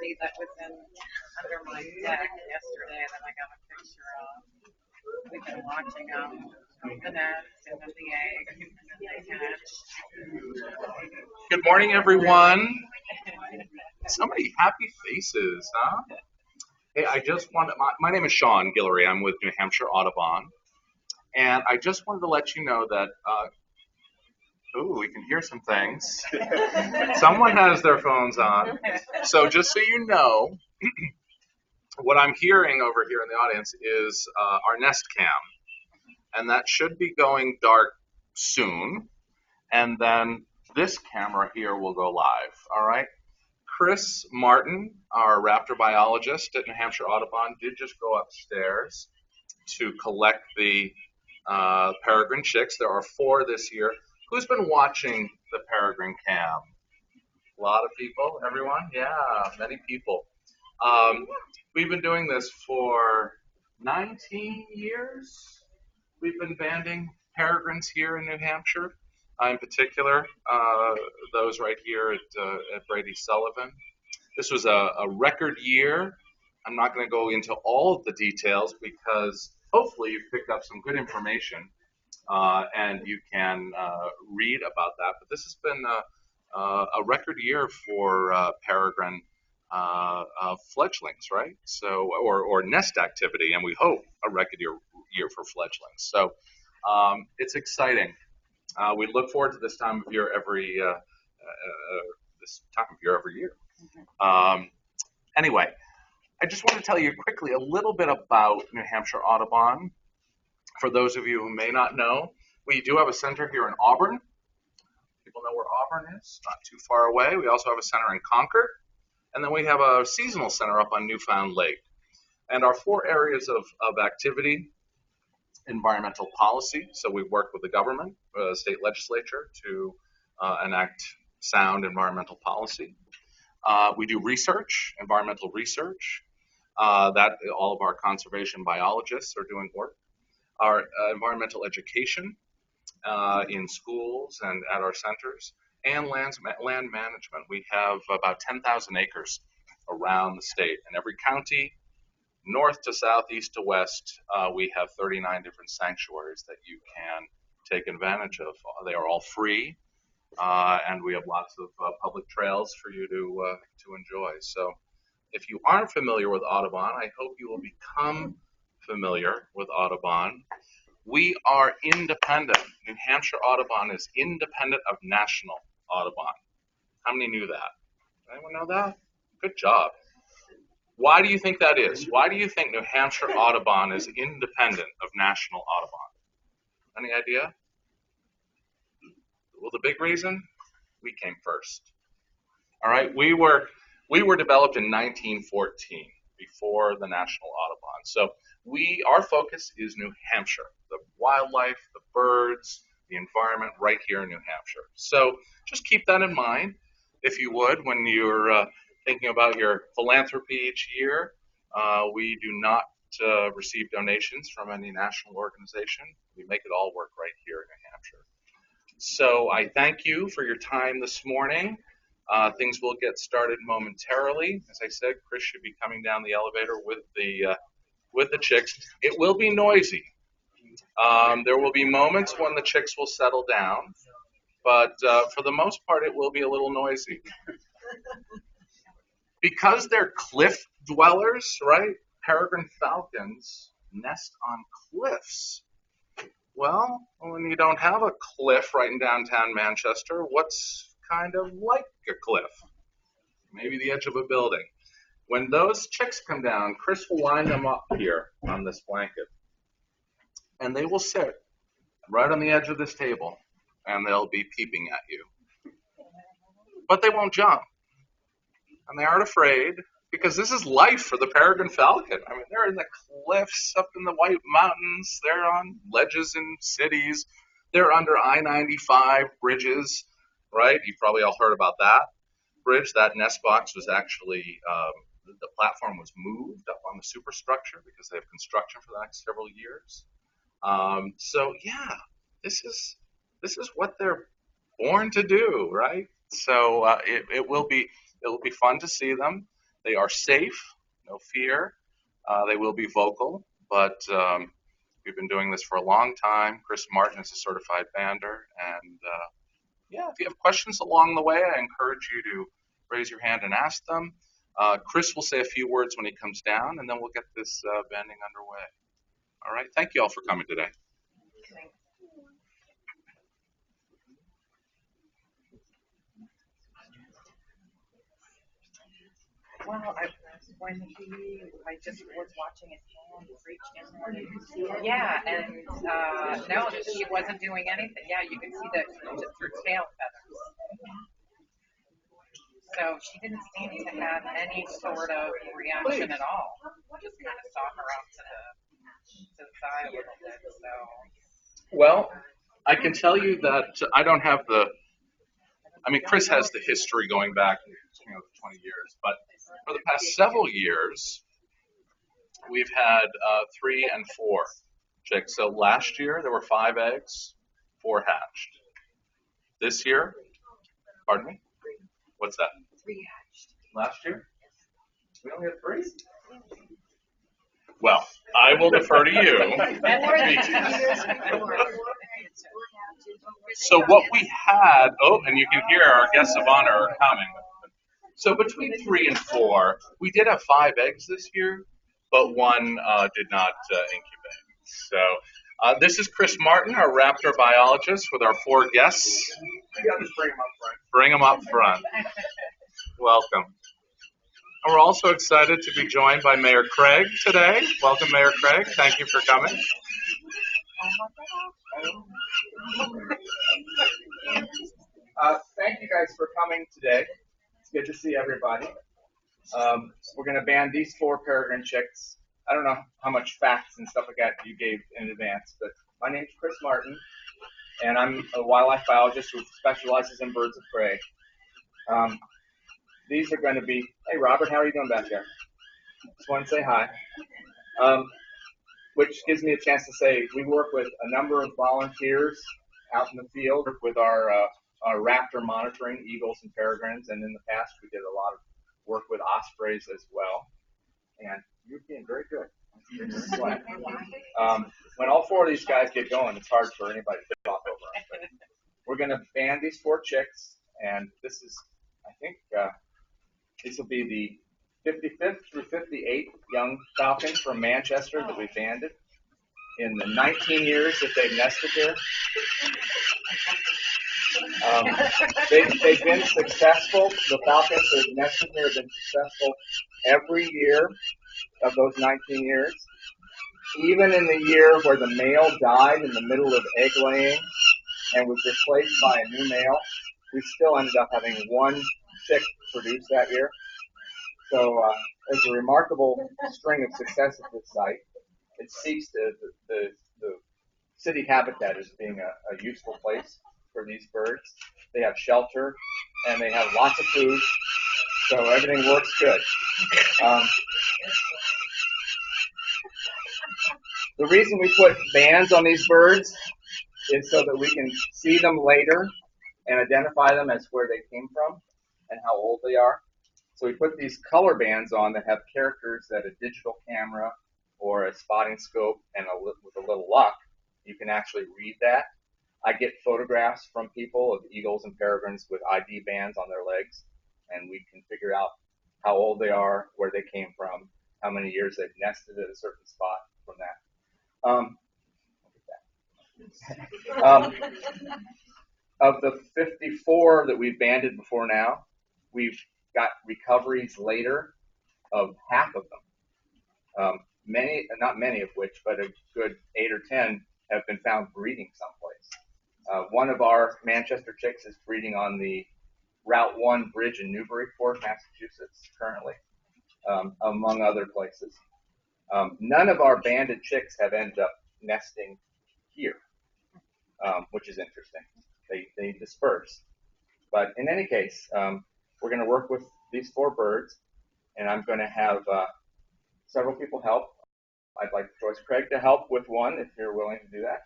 birdie that was under my deck yesterday that I got a picture of. We've been watching the nest and then the egg and then they hatch. Good morning, everyone. So many happy faces, huh? Hey, my name is Sean Guillory. I'm with New Hampshire Audubon. And I just wanted to let you know that, we can hear some things. Someone has their phones on. So just so you know, what I'm hearing over here in the audience is our Nest Cam. And that should be going dark soon. And then this camera here will go live, all right? Chris Martin, our raptor biologist at New Hampshire Audubon, did just go upstairs to collect the peregrine chicks. There are 4 this year. Who's been watching the peregrine cam? A lot of people, everyone? Yeah, many people. We've been doing this for 19 years. We've been banding peregrines here in New Hampshire. In particular, those right here at Brady Sullivan. This was a record year. I'm not going to go into all of the details because hopefully you've picked up some good information and you can read about that. But this has been a record year for peregrine fledglings, right? So, or nest activity, and we hope a record year for fledglings. So it's exciting. We look forward to this time of year every year. Anyway, I just want to tell you quickly a little bit about New Hampshire Audubon. For those of you who may not know, we do have a center here in Auburn. People know where Auburn is, not too far away. We also have a center in Concord, and then we have a seasonal center up on Newfound Lake. And our 4 areas of activity: environmental policy, so we work with the government, state legislature to enact sound environmental policy. We do research, environmental research, that all of our conservation biologists are doing work. Our environmental education in schools and at our centers, and land management. We have about 10,000 acres around the state, and every county, north to south, east to west, we have 39 different sanctuaries that you can take advantage of. They are all free, and we have lots of public trails for you to enjoy. So if you aren't familiar with Audubon, I hope you will become familiar with Audubon. We are independent. New Hampshire Audubon is independent of National Audubon. How many knew that? Anyone know that? Good job. Why do you think that is? Why do you think New Hampshire Audubon is independent of National Audubon? Any idea? Well, the big reason, we came first. All right, we were developed in 1914, before the National Audubon. So our focus is New Hampshire, the wildlife, the birds, the environment right here in New Hampshire. So just keep that in mind, if you would, when you're thinking about your philanthropy each year. We do not receive donations from any national organization. We make it all work right here in New Hampshire. So I thank you for your time this morning. Things will get started momentarily. As I said, Chris should be coming down the elevator with the chicks. It will be noisy. There will be moments when the chicks will settle down, but for the most part, it will be a little noisy. Because they're cliff dwellers, right? Peregrine falcons nest on cliffs. Well, when you don't have a cliff right in downtown Manchester, what's kind of like a cliff? Maybe the edge of a building. When those chicks come down, Chris will line them up here on this blanket. And they will sit right on the edge of this table, and they'll be peeping at you. But they won't jump. And they aren't afraid, because this is life for the peregrine falcon. I mean, they're in the cliffs up in the White Mountains. They're on ledges in cities. They're under I-95 bridges, right? You've probably all heard about that bridge. That nest box was actually, the platform was moved up on the superstructure because they have construction for the next several years. So yeah, this is what they're born to do, right? So it will be fun to see them. They are safe, no fear. They will be vocal, but we've been doing this for a long time. Chris Martin is a certified bander, and yeah, if you have questions along the way, I encourage you to raise your hand and ask them. Chris will say a few words when he comes down, and then we'll get this banding underway. All right, thank you all for coming today. Well, I just was watching his hand reach in. Yeah, and no, she wasn't doing anything. Yeah, you could see that just her tail feathers. So she didn't seem to have any sort of reaction at all. Just kind of saw her out to the side a little bit. So. Well, I can tell you that I don't have I mean, Chris has the history going back, 20 years, but for the past several years, we've had 3 and 4 chicks. So last year there were 5 eggs, 4 hatched. This year, pardon me? What's that? 3 hatched. Last year? We only had 3? Well, I will defer to you. So what we had, and you can hear our guests of honor are coming. So between 3 and 4, we did have 5 eggs this year, but 1 did not incubate. So this is Chris Martin, our raptor biologist, with our 4 guests. Maybe I'll just bring them up front. Bring them up front. Welcome. And we're also excited to be joined by Mayor Craig today. Welcome, Mayor Craig. Thank you for coming. Thank you guys for coming today. It's good to see everybody. We're going to band these 4 peregrine chicks. I don't know how much facts and stuff like that you gave in advance, but my name's Chris Martin, and I'm a wildlife biologist who specializes in birds of prey. These are going to be, hey Robert, how are you doing back there? Just want to say hi. Which gives me a chance to say we work with a number of volunteers out in the field with our raptor monitoring, eagles and peregrines, and in the past we did a lot of work with ospreys as well. And you're being very good. When all 4 of these guys get going, it's hard for anybody to talk over them. But we're going to band these 4 chicks, and this is, I think, this will be the 55th through 58th young falcons from Manchester that we banded in the 19 years that they've nested here. They've been successful. The falcons that have nested here have been successful every year of those 19 years. Even in the year where the male died in the middle of egg laying and was replaced by a new male, we still ended up having 1 chick produced that year. So there's a remarkable string of success at this site. It speaks to the city habitat as being a useful place for these birds. They have shelter and they have lots of food, so everything works good. The reason we put bands on these birds is so that we can see them later and identify them as where they came from and how old they are. So we put these color bands on that have characters that a digital camera or a spotting scope and with a little luck, you can actually read that. I get photographs from people of eagles and peregrines with ID bands on their legs, and we can figure out how old they are, where they came from, how many years they've nested at a certain spot from that. Of the 54 that we've banded before now, we've got recoveries later of half of them. Not many of which, but a good 8 or 10 have been found breeding someplace. One of our Manchester chicks is breeding on the Route 1 bridge in Newburyport, Massachusetts, currently, among other places. None of our banded chicks have ended up nesting here, which is interesting. They disperse. But in any case, we're going to work with these 4 birds, and I'm going to have several people help. I'd like Joyce Craig to help with one, if you're willing to do that.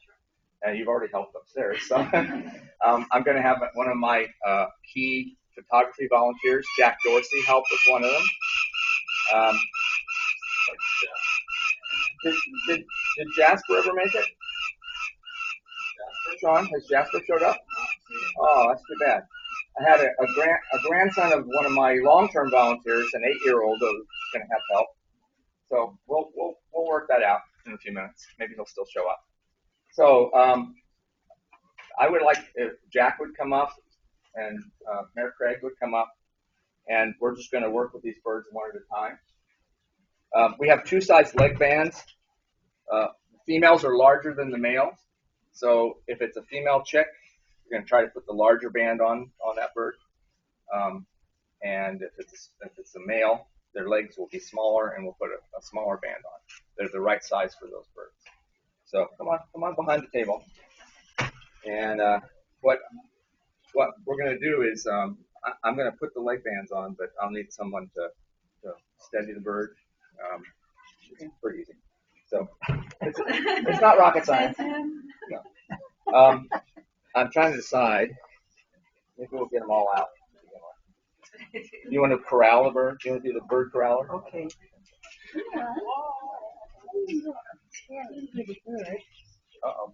You've already helped upstairs. So I'm going to have one of my key photography volunteers, Jack Dorsey, help with one of them. Um, did Jasper ever make it? Sean, has Jasper showed up? Oh, that's too bad. I had a grandson of one of my long-term volunteers, an 8-year-old, who's going to have help. So we'll work that out in a few minutes. Maybe he'll still show up. So I would like if Jack would come up and Mayor Craig would come up, and we're just going to work with these birds one at a time. We have two-sized leg bands. Females are larger than the males. So if it's a female chick, we're going to try to put the larger band on that bird. And if it's a male, their legs will be smaller, and we'll put a smaller band on. They're the right size for those birds. So come on behind the table. And what we're going to do is I'm going to put the leg bands on, but I'll need someone to steady the bird. It's pretty easy. So it's not rocket science. No. I'm trying to decide. Maybe we'll get them all out. You want to corral a bird? Do you want to do the bird corraler? Okay. Uh-oh.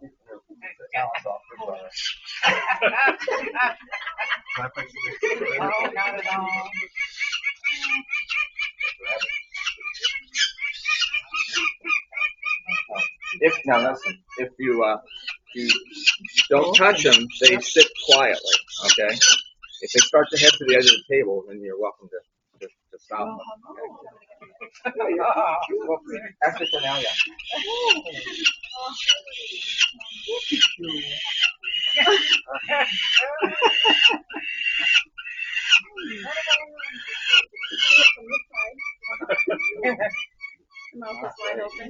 Oh, not at all. If you don't touch them, they sit quietly. Okay. If they start to head to the edge of the table, then you're welcome to stop them. Okay? Well, actually, for now, yeah. Mouth is wide open.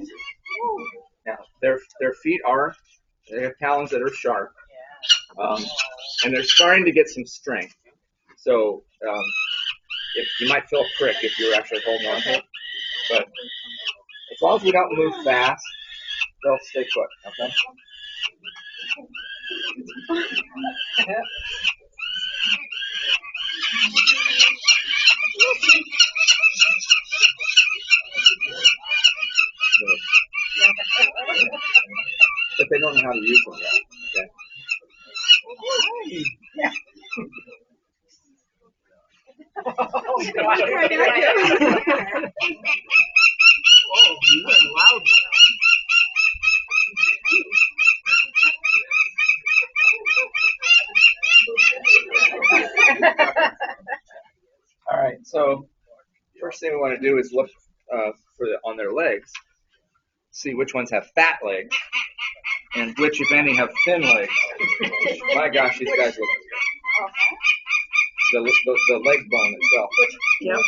Now, their feet they have talons that are sharp, and they're starting to get some strength. So if you might feel a prick if you're actually holding on to it, but as long as we don't move fast, they'll stay put. Okay. But they don't know how to use them yet. Okay. Oh, Right back here. Oh, you went loud. All right. So first thing we want to do is look on their legs, see which ones have fat legs and which, if any, have thin legs. My gosh, these guys look. The leg bone itself. Yep.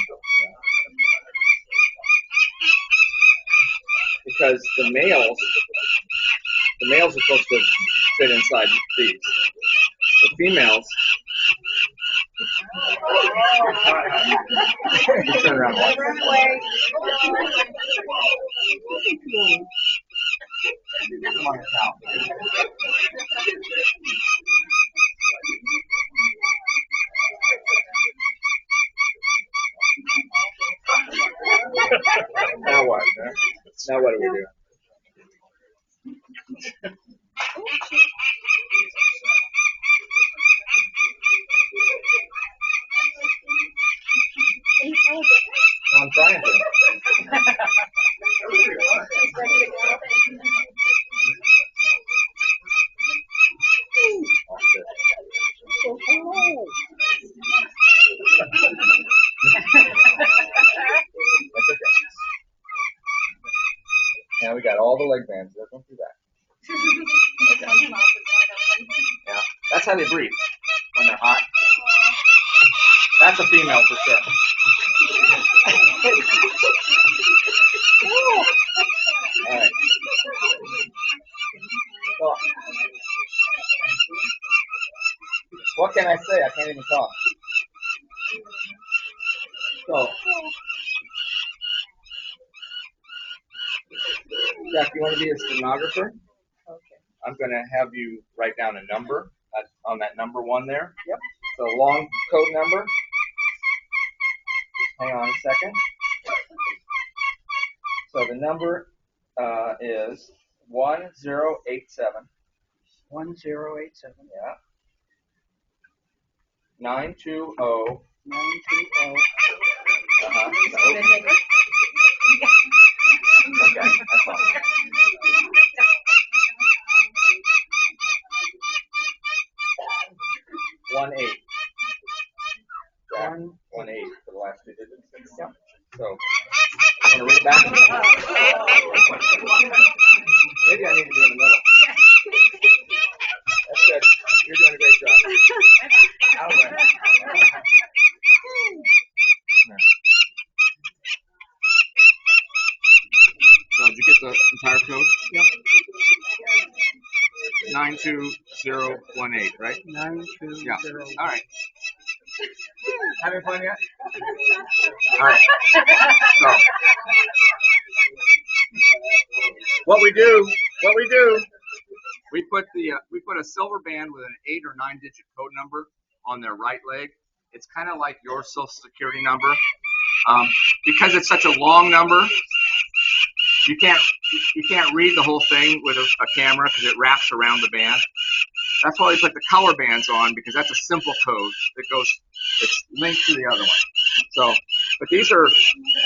Because the males are supposed to fit inside these. The females. Turn around. Run away. Come on, now. Now what? Huh? Now what do we do? I'm trying to. Now we got all the leg bands. Don't do that. Yeah, that's how they breathe when they're hot. That's a female for sure. All right. Well, what can I say? I can't even talk. So, Jack, you want to be a stenographer? Okay. I'm going to have you write down a number on that number 1 there. Yep. So long code number. Hang on a second. So the number is 1087. 1087. Yeah. 920. 920. Okay, that's fine. 18. Jack, 18 for the last two digits. Yep. So, want to read it back? Maybe I need to be in the middle. That's good. You're doing a great job. All right. So, did you get the entire code? Yep. 92018, right? 920. Yeah. All right. Having fun yet? All right. So, what we do, we put a silver band with an 8 or 9 digit code number on their right leg. It's kind of like your social security number. Because it's such a long number, you can't read the whole thing with a camera because it wraps around the band. That's why we put the color bands on, because that's a simple code that it's linked to the other one. So, but these are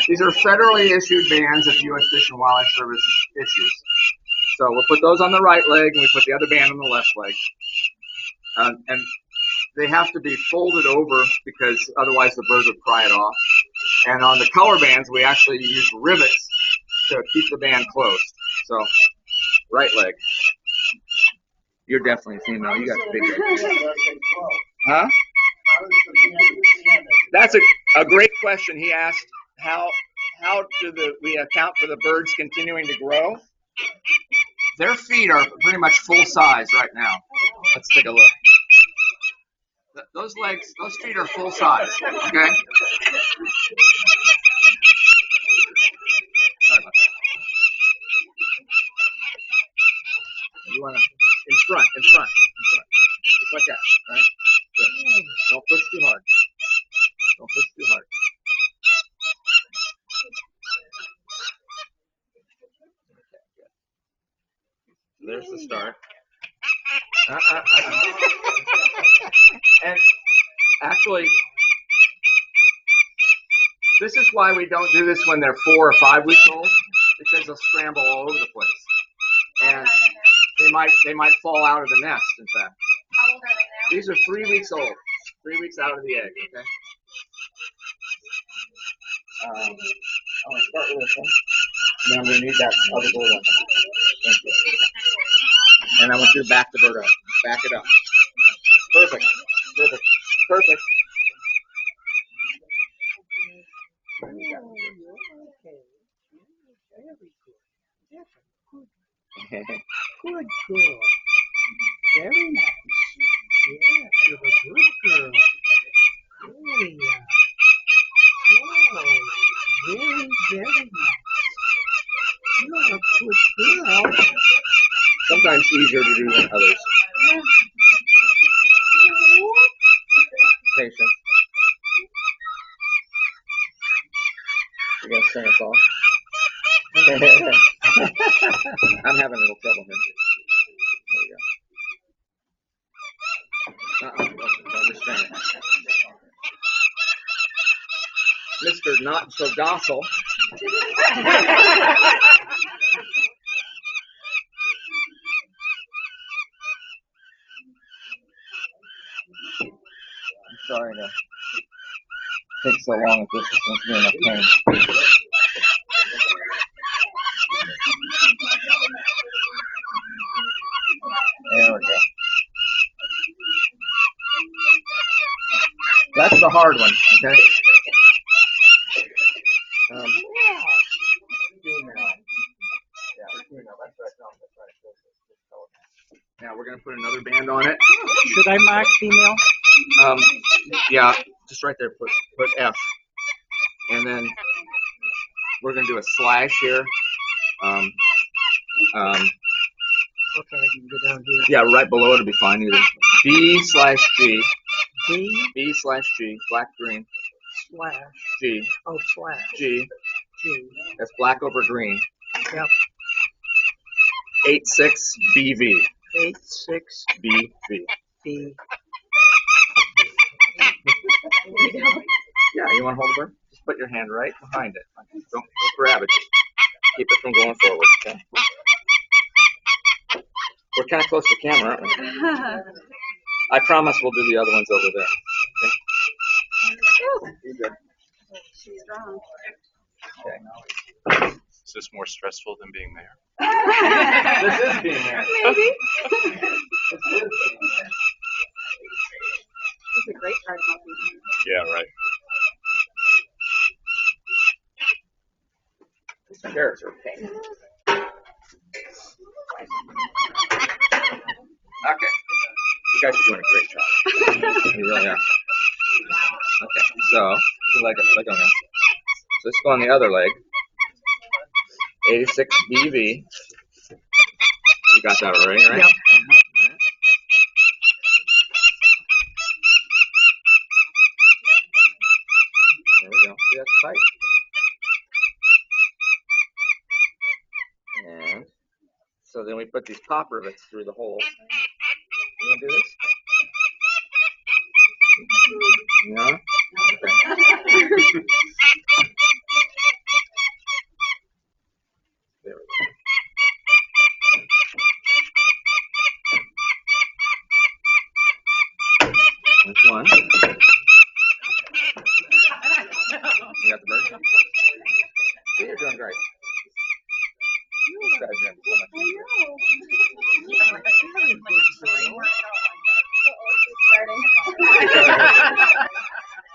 federally issued bands that the U.S. Fish and Wildlife Service issues. So we'll put those on the right leg, and we put the other band on the left leg. And they have to be folded over because otherwise the bird would pry it off. And on the color bands, we actually use rivets to keep the band closed. So, right leg. You're definitely a female. You got the big leg. Huh? That's a great question. He asked, how do we account for the birds continuing to grow? Their feet are pretty much full size right now. Let's take a look. Those feet are full size. Okay. Sorry about that. You want to in front, just like that, right? Good. Don't push too hard. There's the start. And actually, this is why we don't do this when they're 4 or 5 weeks old, because they'll scramble all over the place, and they might fall out of the nest. In fact, How old are they now? these are 3 weeks old, 3 weeks out of the egg. Okay. I'm gonna start with this one, and then I'm gonna need that other blue one. Thank you. And I want you to back the bird up. Back it up. Perfect. Good girl. Very nice. Yes, you're a good girl. Very nice. Wow. Very nice. You're a good girl. Sometimes easier to do than others. Patience. You gonna sing a song? I'm having a little trouble here. There we go. Don't restrain it. Mr. Not So Docile. I'm sorry to take so long if this isn't being a pain. There we go. That's the hard one, okay? Now we're going to put another band on it. Should I mark female? Yeah, just right there, put F. And then we're going to do a slash here. Okay, I can go down here. Yeah, right below it'll be fine either. B/G. B/G. Black, green. Slash. G. Oh, slash. G. G. That's black over green. Yep. 86 BV. 86 BV. B. Yeah, you want to hold the bird? Just put your hand right behind it. Don't grab it. Just keep it from going forward. Okay. We're kind of close to the camera, aren't we? I promise we'll do the other ones over there. Okay. You're good. She's strong. Okay. Is this more stressful than being mayor? This is being there. Maybe. This is being there. It's a great part about being Yeah, right. These chairs are a pain. Okay. You guys are doing a great job. You really are. Okay. So, leg on now. So let's go on the other leg. 86 BV. You got that right? Yep. Alright. There we go. See, that's tight. And so then we put these pop rivets through the holes. You want to do this? Yeah? Okay. There we go. There's one. You got the bird? See, you're doing great. These guys are going to be so much easier.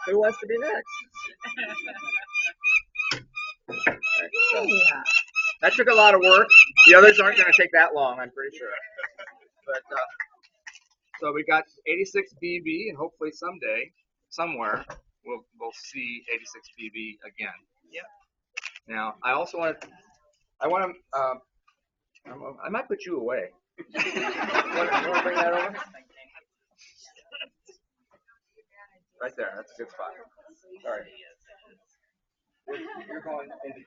Who wants to be next? Alright, so that took a lot of work. The others aren't going to take that long, I'm pretty sure. But so we got 86 BB, and hopefully someday, somewhere, we'll see 86 BB again. Yep. Now, I also want to. I might put you away. You want to bring that over? Right there. That's a good spot. All right. You're going into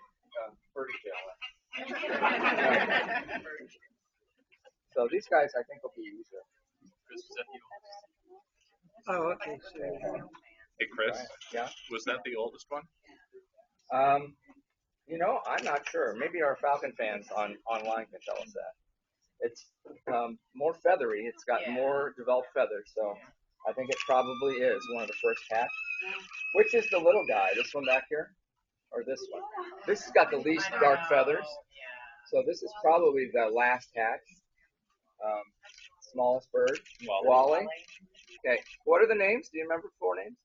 bird jail. So these guys, I think, will be easier. Oh, okay. So, Hey, Chris, Yeah. was that the oldest one? I'm not sure. Maybe our Falcon fans online can tell us that. It's more feathery. It's got more developed feathers, so I think it probably is one of the first hatch. Which is the little guy? This one back here, or this one? This has got the least dark feathers, so this is probably the last hatch. Smallest bird, Wally. Okay, what are the names? Do you remember 4 names?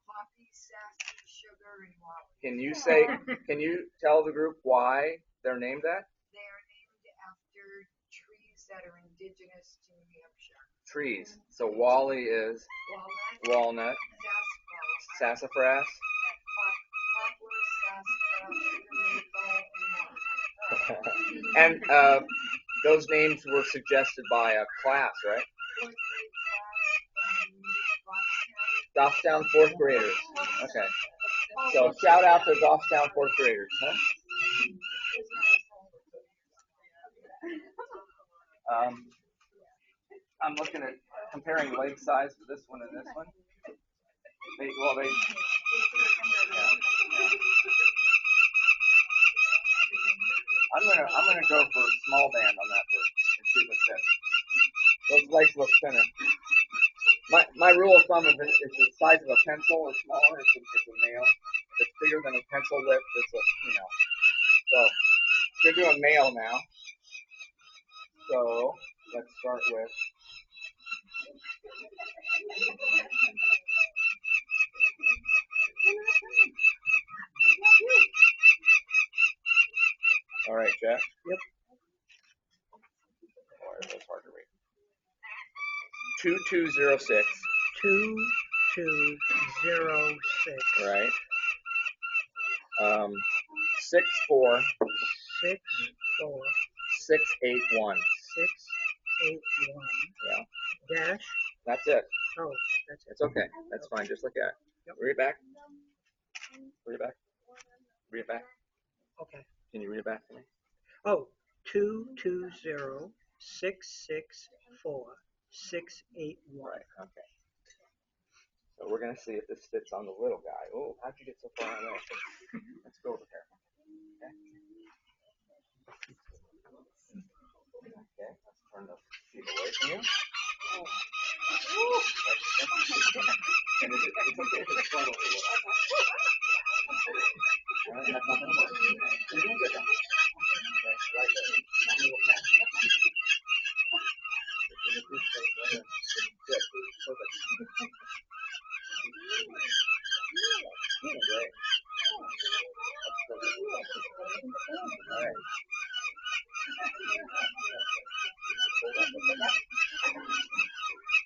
Poppy, Sassy, Sugar, and Wally. Can you tell the group why they're named that? They are named after trees that are indigenous to New Hampshire. Trees. So Wally is Walnut, walnut, sassafras, sassafras. poplar, sassafras, maple, And those names were suggested by a class, right? and Goffstown. Goffstown 4th graders. Okay. So shout out to Goffstown 4th graders, huh? I'm looking at comparing leg size for this one and this one. I'm gonna go for a small band on that bird and see what fits. Those legs look thinner. My rule of thumb is if it's the size of a pencil or smaller, it's a male. If it's bigger than a pencil lip, it's a female. So we're doing male now. So let's start with. All right, Jeff. Yep. Boy, that's hard to read. 2206. 2206. Right. 64 64 681. 681. Yeah. Dash. That's it. Oh, that's it. It's okay. That's fine. Just look at it. Yep. Read it back. Read it back. Read it back. Okay. Can you read it back to me? Oh, 220-664-681. Right. Okay. So we're gonna see if this fits on the little guy. Oh, how'd you get so far away? Let's go over here. Okay. Let's turn the seat away from you. And it's okay if it's flat over there. All right, that's nothing to worry. You're doing good now. Okay, right there. Now we will pass. Good. Perfect. Great. All right.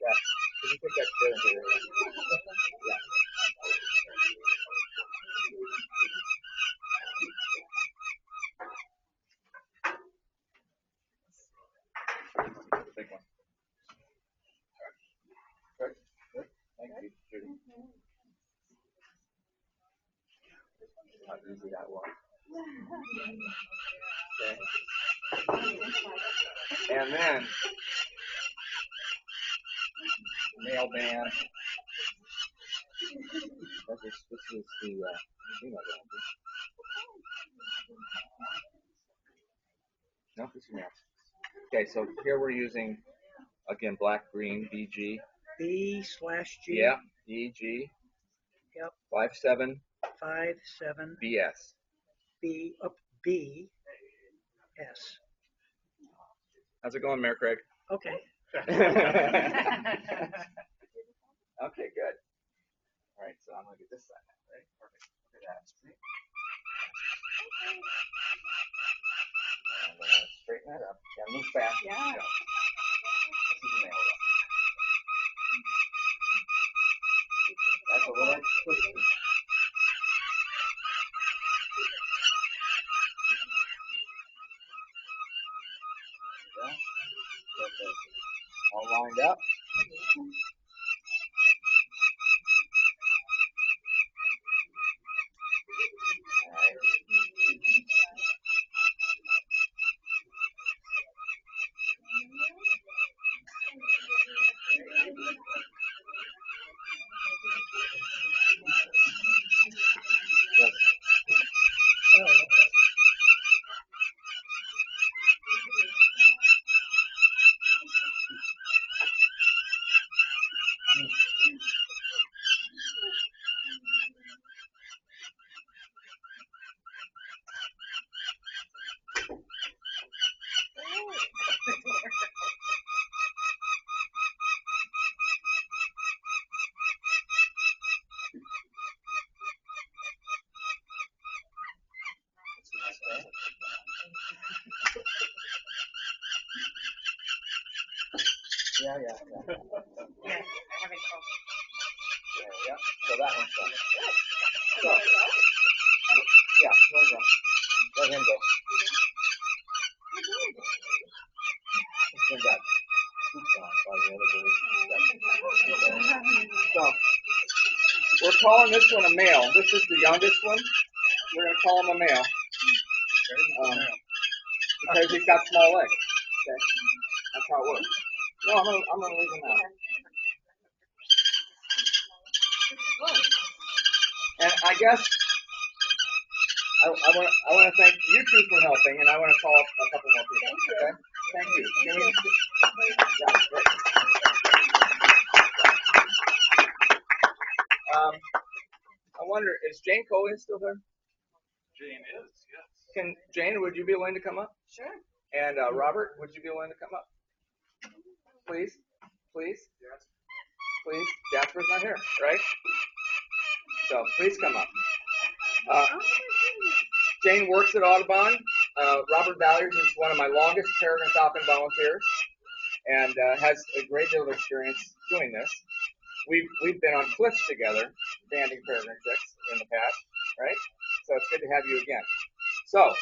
Yeah. Can you take that chair into your hand? Yeah. The big one. Good. Good. Thank you, Judy. Not easy that one. Okay. And then nail band. This is the female band. No, this is male. Okay, so here we're using again black green BG. B/G. Yeah, EG. Yep. 57 57 BS. BS. How's it going, Mayor Craig? Okay. Okay, good. All right, so I'm gonna get this side now, right? Perfect. Look at that. And straighten that up. Yeah, move fast. Yeah. Go. This is the nail one. That's a little twisty. Yeah. Perfect. All lined up. Yeah. Yes, having trouble. Yeah. So that one's done. So, yeah, there you go. Let him go. This one got pooped on by the other bird. So, we're calling this one a male. This is the youngest one. We're going to call him a male. Because he's got small legs. Okay. That's how it works. No, I'm gonna leave him out. And I guess I want to thank you two for helping, and I want to call up a couple more people. Okay? Thank you. Can we? Yeah, great. I wonder, is Jane Coley still there? Jane is, yes. Jane, would you be willing to come up? Sure. And Robert, would you be willing to come up? Please? Jasper's not here, right? So please come up. Jane works at Audubon. Robert Valliers is one of my longest Peregrine Falcon volunteers and has a great deal of experience doing this. We've been on cliffs together, banding peregrine chicks in the past, right? So it's good to have you again. So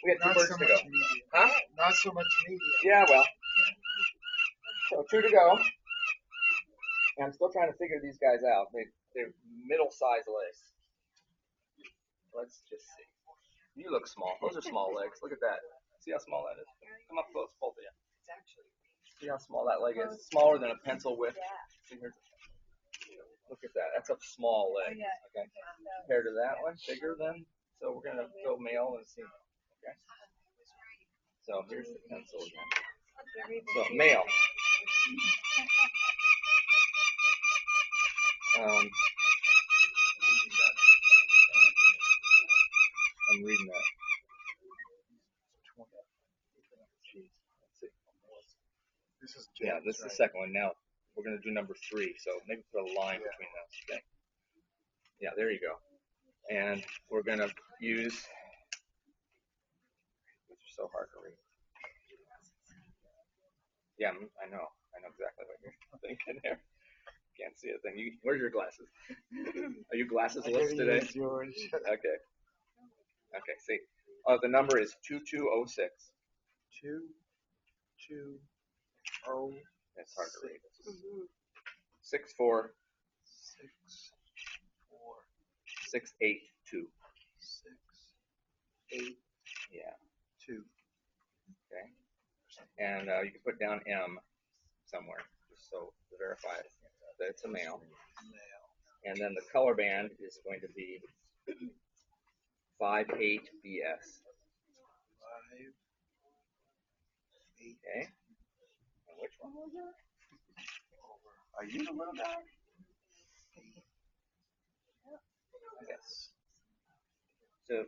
we had two birds to go. Huh? Not so much media. Yeah, well. So 2 to go. And I'm still trying to figure these guys out. They're middle-sized legs. Let's just see. You look small. Those are small legs. Look at that. See how small that is? Come up close, both of you. It's actually. See how small that leg is? Smaller than a pencil width. See, here's look at that. That's a small leg. Okay. Compared to that one, bigger than. So we're gonna go male and see. Okay. So here's the pencil again. So male. I'm reading that. Jeez. Let's see. This is Yeah, this is the second one. Now we're gonna do number 3. So maybe put a line between those. Okay. Yeah, there you go. And we're gonna use. Which are so hard to read. Yeah, I know exactly what you're thinking there. Can't see a thing. Where's your glasses? Are you glasses-less today? Yours. Okay. Okay. See. Oh, the number is 2206. 220. It's hard to read. 6, 64 4, 682. 6, 8, Yeah. 2. Okay. And you can put down M somewhere, just so to verify that it's a male. And then the color band is going to be 58BS. 5, 8. Okay. And which one was that? Are you the little guy? Yes. So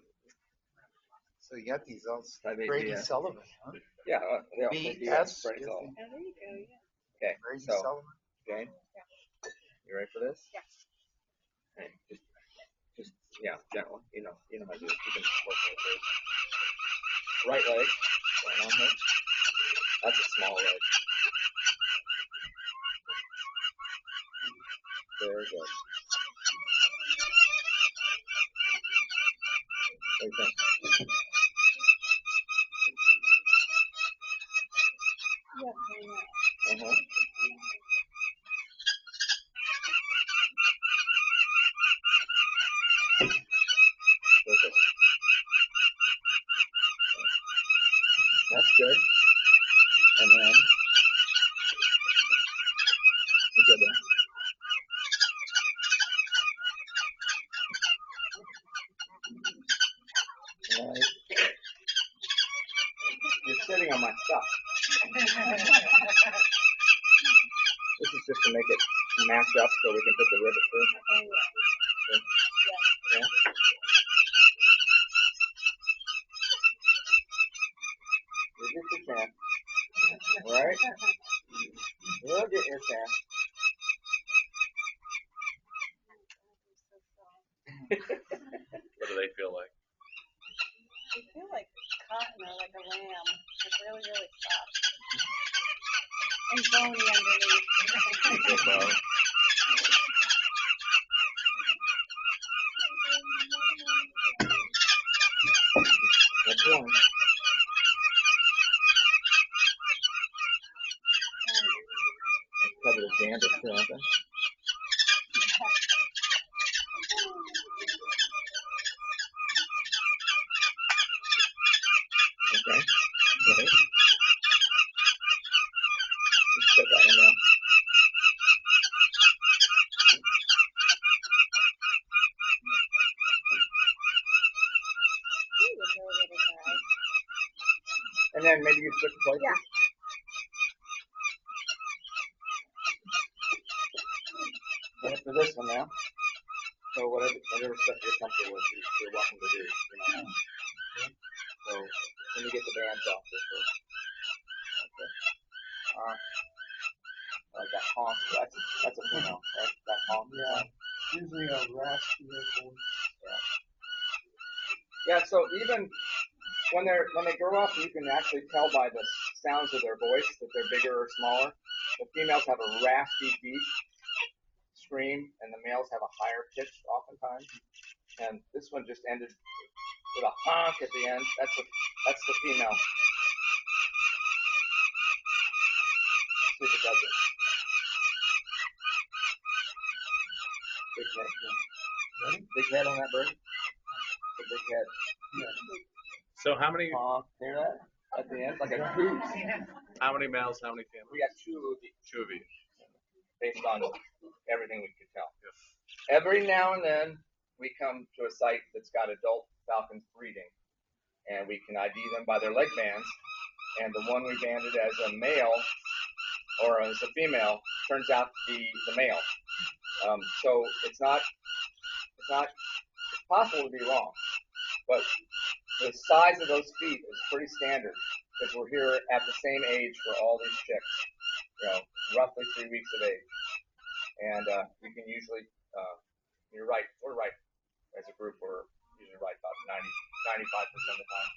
you got these all. 5, 8 Brady BS. Sullivan, huh? Yeah. They all say BS. BS. Brady Sullivan. Oh, there you go, yeah. Okay. Brady So, Sullivan. Jane, you ready for this? Yeah. Okay. Just yeah, gently. You know how to do it. You can work with it. Right leg. Right on here. That's a small leg. Very good. What do you think? Uh-huh. Perfect. That's good. And then you good there. Right. You're sitting on my stuff. This is just to make it match up so we can put the ribbon through. Yeah. You'll get your chance. Right? You'll get your chance. What do they feel like? They feel like cotton or like a lamb. It's really, really soft. And bony underneath. Good bone. That's one. Covered with dander too, aren't they? Okay. Right. Let's put that one down. And then maybe you switch places? Yeah. Ready for this one now. So whatever stuff you're comfortable with, you're welcome to do. So let me get the bands off this first. Okay. Like that honk. That's a female, right? That honk. Yeah. Usually a raspy or Yeah. So even when they grow up, you can actually tell by the sounds of their voice that they're bigger or smaller. The females have a raspy, deep scream, and the males have a higher pitch oftentimes. And this one just ended with a honk at the end. That's the female. See if it does it. Big head. Yeah. Big head on that bird. The big head. Yeah. So how many Hear that? At the end, like a hoot. how many males, how many females? We got two of each, Two of each. based on everything we could tell. Every now and then, we come to a site that's got adult falcons breeding, and we can ID them by their leg bands. And the one we banded as a male or as a female turns out to be the male. So it's possible to be wrong, but the size of those feet is pretty standard because we're here at the same age for all these chicks, roughly 3 weeks of age. And we can usually, you're right, we're right as a group, we're usually right about 95% of the time.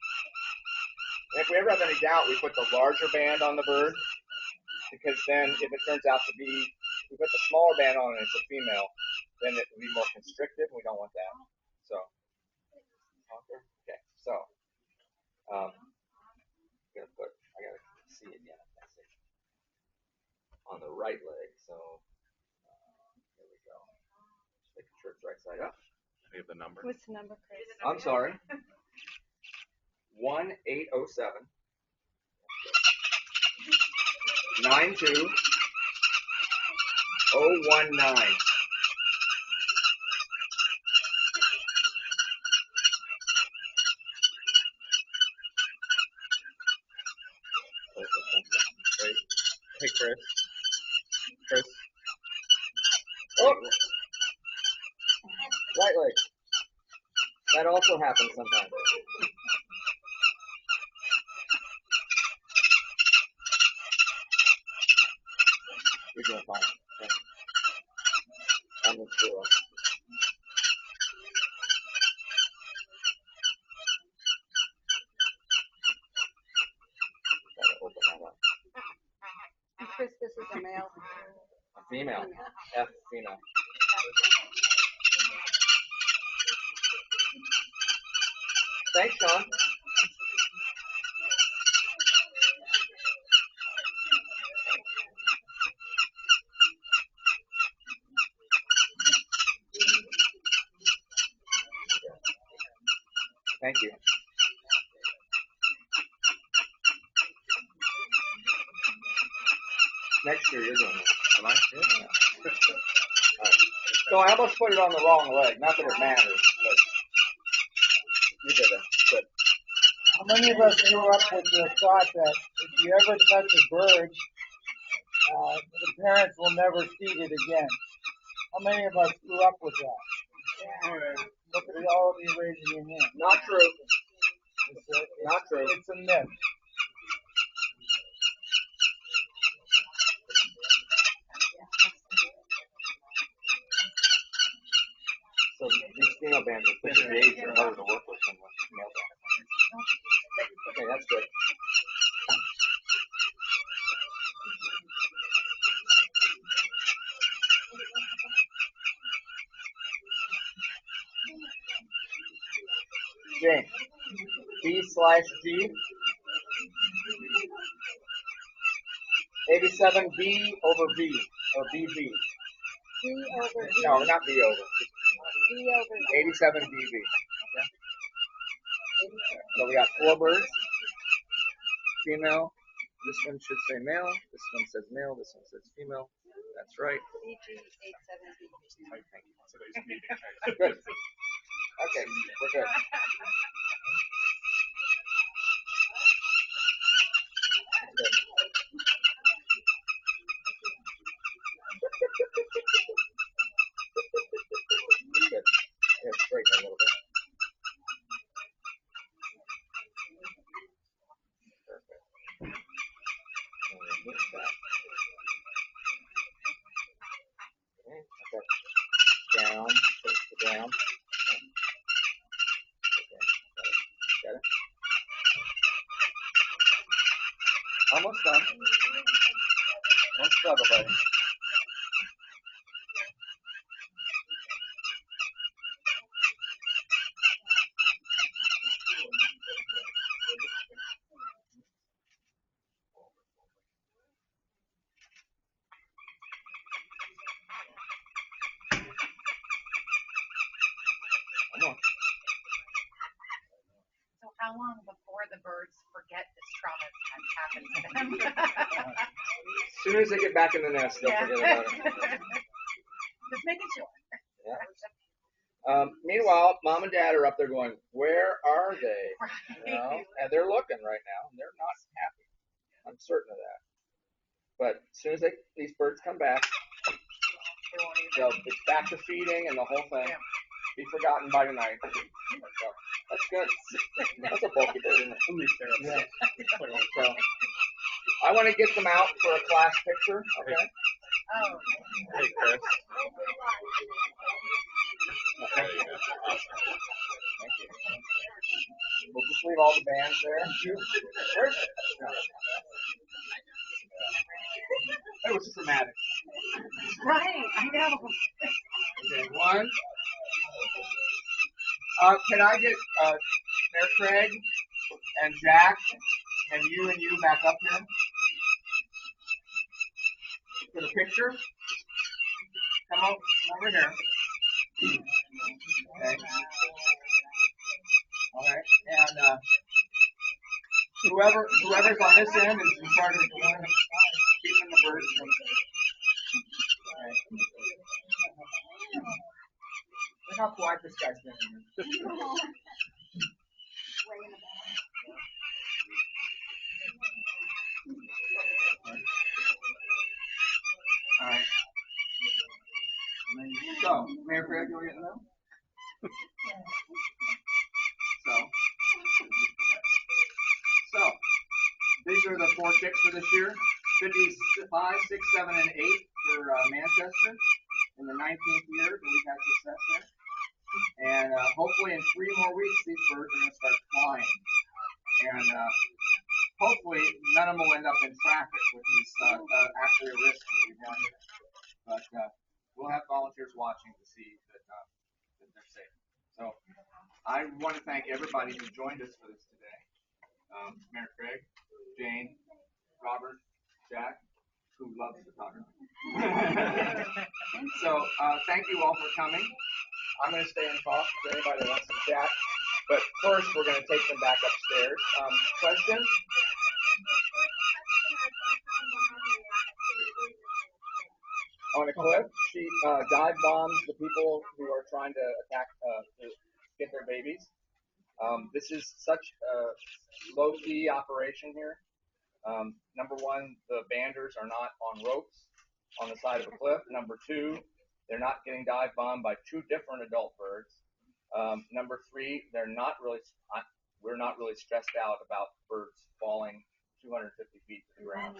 And if we ever have any doubt, we put the larger band on the bird, because then if it turns out to be, if we put the smaller band on and it's a female, then it will be more constrictive. We don't want that. So, okay, so, I gotta see again. On the right leg, so, there we go. Just making sure it's right side up. Do you have the number? What's the number, Chris? I'm sorry. 1807 92 019. Hey Chris. Chris. Oh, right leg. That also happens sometimes. You're doing fine. Okay. I'm going to screw up. Gotta open that up. And Chris, this is a male. Female. Female. F female. Thanks, Sean. Thank you. Next year, you're doing it. Am I? Yeah. Right. So I almost put it on the wrong leg. Not that it matters, but you did it. Good. How many of us grew up with the thought that if you ever touch a bird, the parents will never feed it again? How many of us grew up with that? Look at all of you raising your hand. Not true. Not true. It's a myth. So these female bands are such a gauge are harder to work with than the male bands. Okay, that's good. Jane, B/G 87 B over B or BB. B over B. No, not B over. B over B. 87 BB. Okay. So we got 4 birds. Female. This one should say male. This one says male. This one says female. That's right. BG 87B. Thank you. Good. Okay, we're good. Good. Yeah, straighten a little bit. Perfect. And mix that. Okay, that's down, push the down. Okay, got it. Almost done. Don't struggle, buddy. Come on. So how long before the birds forget this trauma has happened to them? As soon as they get back in the nest, they'll forget about it. Just making sure. Meanwhile, mom and dad are up there going, where are they? You know? And they're looking right now, and they're not happy. I'm certain of that. But as soon as these birds come back, it's back to feeding and the whole thing. Be forgotten by tonight. So, that's good. That's a bulky bird, isn't it? Yeah. So, I want to get them out for a class picture. Okay. Oh. Hey, Chris. Thank you. We'll just leave all the bands there. Where's it? That was dramatic. Right, I know. Okay, one. Can I get Mayor Craig and Jack and you back up here for the picture? Come over here. Okay. All right, and whoever's on this end is in charge of keeping the birds from. Okay. Look how quiet this guy's been. All right. So, Mayor Craig, you want to get in them? So, these are the 4 chicks for this year. 55, 6, 7, and 8 for Manchester in the 19th year that we've had success there. And hopefully in 3 more weeks, these birds are going to start flying. And hopefully none of them will end up in traffic, which is actually a risk that we have. But we'll have volunteers watching to see that they're safe. So I want to thank everybody who joined us for this today. Mayor Craig, Jane, Robert, Jack, who loves photography. So thank you all for coming. I'm going to stay and talk to anybody that wants to chat. But first, we're going to take them back upstairs. Questions? On a cliff, she dive bombs the people who are trying to attack, to get their babies. This is such a low-key operation here. Number one, the banders are not on ropes on the side of a cliff. Number two, they're not getting dive bombed by 2 different adult birds. Number 3, we're not really stressed out about birds falling 250 feet to the ground.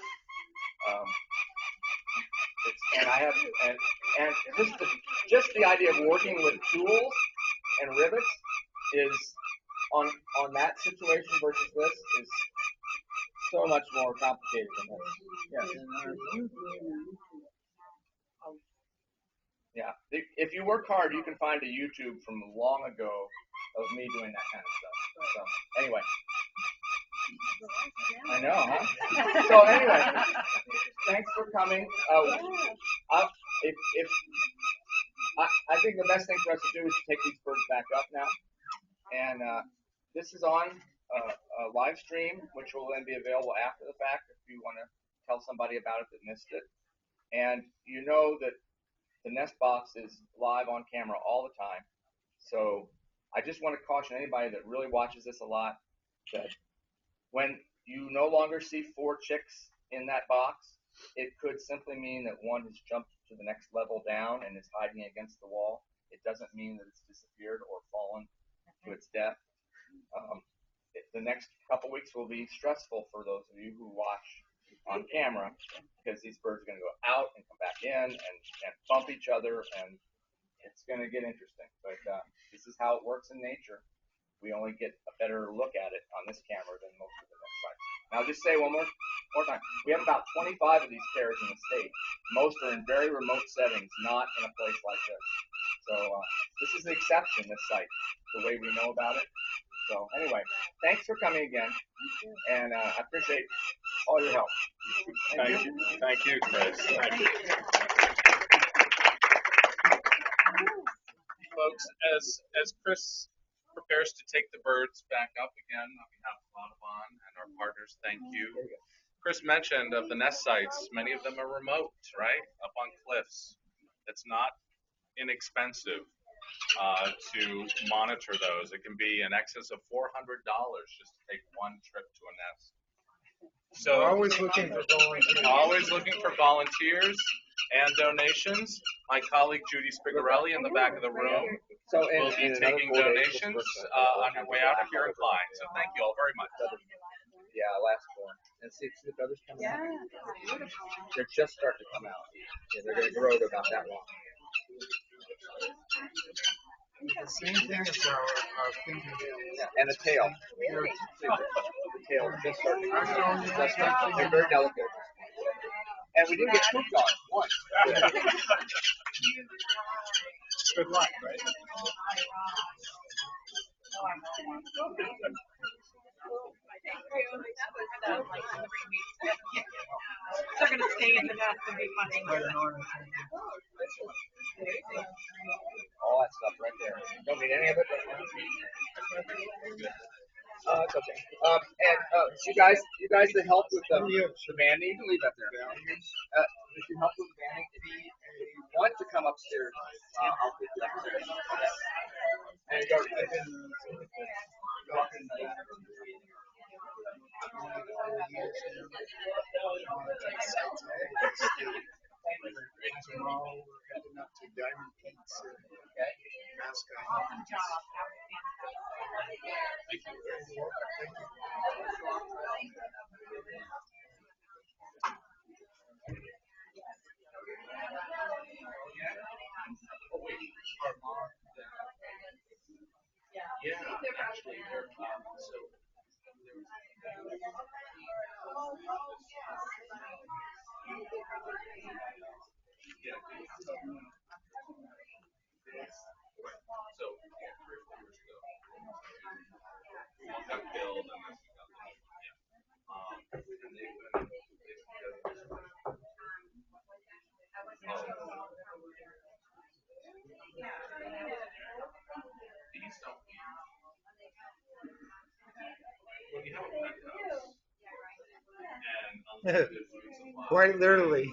Just the idea of working with tools and rivets is on that situation versus this is so much more complicated than this. Yes. Yeah. If you work hard, you can find a YouTube from long ago of me doing that kind of stuff. So anyway. I know, huh? So anyway, thanks for coming. I think the best thing for us to do is to take these birds back up now. And this is on a live stream, which will then be available after the fact if you want to tell somebody about it that missed it. And you know that the nest box is live on camera all the time. So I just want to caution anybody that really watches this a lot that when you no longer see 4 chicks in that box, it could simply mean that one has jumped to the next level down and is hiding against the wall. It doesn't mean that it's disappeared or fallen to its death. The next couple weeks will be stressful for those of you who watch on camera because these birds are going to go out and come back in and bump each other, and it's going to get interesting. But this is how it works in nature. We only get a better look at it on this camera than most of the next sites. Now, I'll just say one more time. We have about 25 of these pairs in the state. Most are in very remote settings, not in a place like this. So this is the exception, this site, the way we know about it. So anyway, thanks for coming again, and I appreciate all your help. Thank you. Thank you, Chris. Thank you. Folks, as Chris prepares to take the birds back up again on behalf of Audubon and our partners, thank you. Chris mentioned of the nest sites, many of them are remote, right? Up on cliffs. It's not inexpensive to monitor those. It can be in excess of $400 just to take one trip to a nest. So We're always looking for volunteers. always looking for volunteers and donations. My colleague Judy Spigarelli in the back of the room So will be in another taking 4 days, donations this on your way out if you're inclined. So thank you all very much. Yeah, last one. And see the feathers coming Yeah, out. it's beautiful. They're just starting to come out. Yeah, they're going to grow to about that long. The same thing as our fingernails. Yeah, and the tail. The tail is just starting to come out. Just starting. They're very delicate. And we didn't get pooped on once. Good luck, right? They're gonna stay in the nest and be funny. Quite an honor. All that stuff right there. Don't need any of it. It's okay. You guys that help with the banding, you can leave that there. If you help with the banding, if you want to come upstairs, I'll put you upstairs. And go. Tomorrow we're heading up to Diamond Peaks in Alaska. Thank you. Quite literally.